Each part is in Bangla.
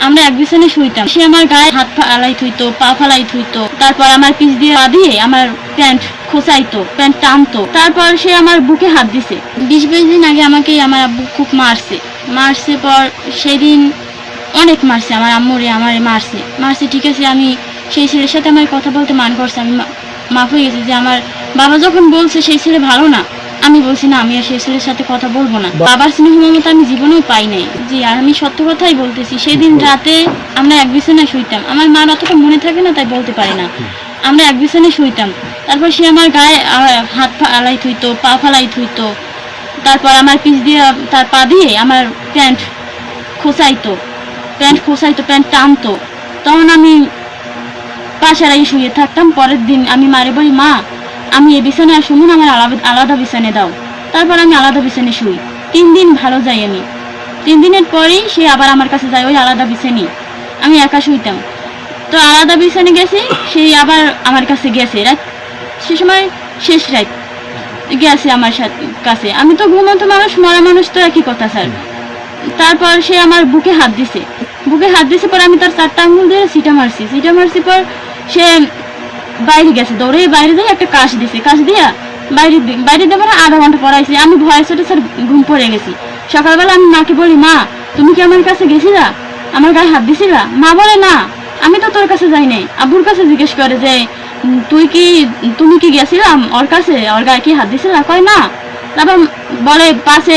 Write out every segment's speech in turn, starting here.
আমরা এক বিছানায় শুইতাম। সে আমার গায়ে হাত ফালাই থুইতো, পা ফালাই থুইতো, তারপর আমার পিছ দিয়ে পা দিয়ে আমার প্যান্ট খোঁচাইতো, প্যান্ট টানতো। তারপর সে আমার বুকে হাত দিছে। 20-22 দিন আগে আমাকে আমার আব্বু খুব মারছে পর সেদিন অনেক মারছে, আমার আম্মুরে আমার মারছে ঠিক আছে। আমি সেই ছেলের সাথে আমার কথা বলতে মান করছে, আমি মাফ হয়ে গেছি যে আমার বাবা যখন বলছে সেই ছেলে ভালো না, আমি বলছি না আমি আর সেই ছেলের সাথে কথা বলবো না। বাবার স্নেহ মমতা আমি জীবনেও পাই নাই। জি, আর আমি সত্য কথাই বলতেছি, সেদিন রাতে আমরা এক বিছানায় শুইতাম। আমার মার অতটা মনে থাকে না তাই বলতে পারি না। আমরা এক বিছানায় শুইতাম। তারপর সে আমার গায়ে হাত ফালাই থুইতো, পা ফালাই থুইতো, তারপর আমার পিছ দিয়ে তার পা দিয়ে আমার প্যান্ট খোঁচাইতো, প্যান্ট টানতো। তখন আমি পাশারাই শুয়ে থাকতাম। পরের দিন আমি মারে বলি, মা আমি এই বিছানায় আর শুনুন, আমার আলাদা বিছানায় দাও। তারপর আমি আলাদা বিছানায় শুই। 3 দিন ভালো যাই আমি। 3 দিনের পরেই সে আবার আমার কাছে যায়, ওই আলাদা বিছানায় আমি একা শুইতাম। তো আলাদা বিছানায় গেছি, সেই আবার আমার কাছে গেছে রাত, সে সময় শেষ রাত গেছে আমার কাছে। আমি তো ঘুমন্ত মানুষ, মরা মানুষ তো একই কথা স্যার। তারপর সে আমার বুকে হাত দিছে পর আমি তার 4টা আঙুল দিয়ে সিটা মারছি পর সে বাইরে গেছে, দৌড়ে বাইরে যাই একটা কাশ দিয়া বাইরে দেবার আধা ঘন্টা পড়াইছি। আমি ভয় ছোটে স্যার ঘুম পড়ে গেছি। সকালবেলা আমি মাকে বলি, মা তুমি কি আমার কাছে গেছিলা, আমার গায়ে হাত দিছিলা? মা বলে, না আমি তো তোর কাছে যাই নাই। আব্বুর কাছে জিজ্ঞেস করে যে তুমি কি গেছিলাম ওর কাছে, ওর গায়ে কি হাত দিছিলা? কয় না। তারপর বলে পাশে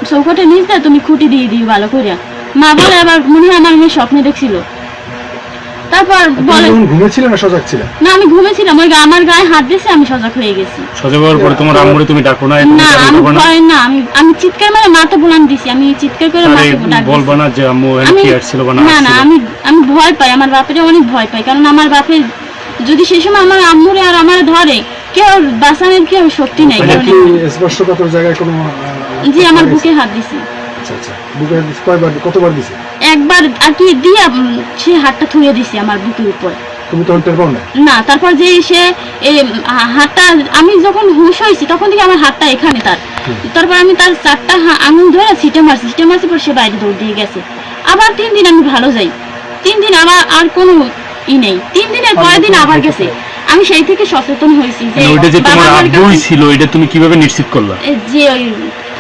চৌকটে নিচে তুমি খুঁটি দিয়ে দিই ভালো করিয়া। মা বলে আবার মনে হয় আমার মেয়ে স্বপ্নে দেখছিল। তারপর বলে ঘুমেছিল না সজাগ ছিল? না আমি ঘুমেছিলাম, ওই আমার গায়ে হাত দিয়েছে, আমি সজাগ হয়ে গেছি। সজাগ হওয়ার পরে তোমার আম্মুরে তুমি ডাকো না? না আমি ভয় না, আমি চিৎকার মেরে মাথা বুলান দিছি, আমি চিৎকার করে মাকে ডাক দিছি। বলবা না যে আম্মু কি আসছিল বা না? না আমি ভয় পাই, আমার বাপের অনেক ভয় পাই। কারণ আমার বাপের যদি সেই সময় আমার আম্মুরে আর আমার ধরে, কেউ বাঁচানোর কেউ শক্তি নাই। স্পর্শকাতর জায়গায় কোনো? জি, আমার বুকে হাত দিছি। আচ্ছা, বুকে কয়বার, কতবার দিছে? একবার আর কি দিয়া সে হাতটা থুয়ে দিছে আমার বুকের উপর। তুমি তখন টের পাও না? না, তারপর যে সে হাতটা, আমি যখন হুঁশ হয়েছি তখন থেকে আমার হাতটা এখানে তারপর আমি তার 4টা আঙুল ধরে সিটে মারছি পর সে বাইরে দৌড় দিয়ে গেছে। আবার 3 দিন আমি ভালো যাই। 3 দিন আবার আর কোনো নেই। 3 দিনের পরের দিন আবার গেছে। আমি সেই থেকে সচেতন হয়েছি যে ওইটা যে তোমার আব্বুই ছিল, এটা তুমি কিভাবে নিশ্চিত করলা? যে ওই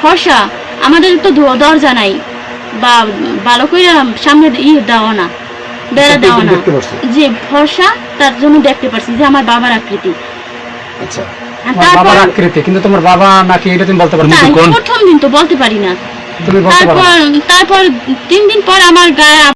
ফর্সা, আমাদের তো দরজা নাই বা ভালো করে সামনে দেওয়া না, বেড়া দেওয়া না, যে ফর্সা, তার জন্য দেখতে পারছি যে আমার বাবার আকৃতি। আচ্ছা, বাবার আকৃতি, কিন্তু তোমার বাবা নাকি এটা তুমি বলতে পারো না? প্রথম দিন তো বলতে পারি না। তারপর 3 দিন পর আমার গায়ে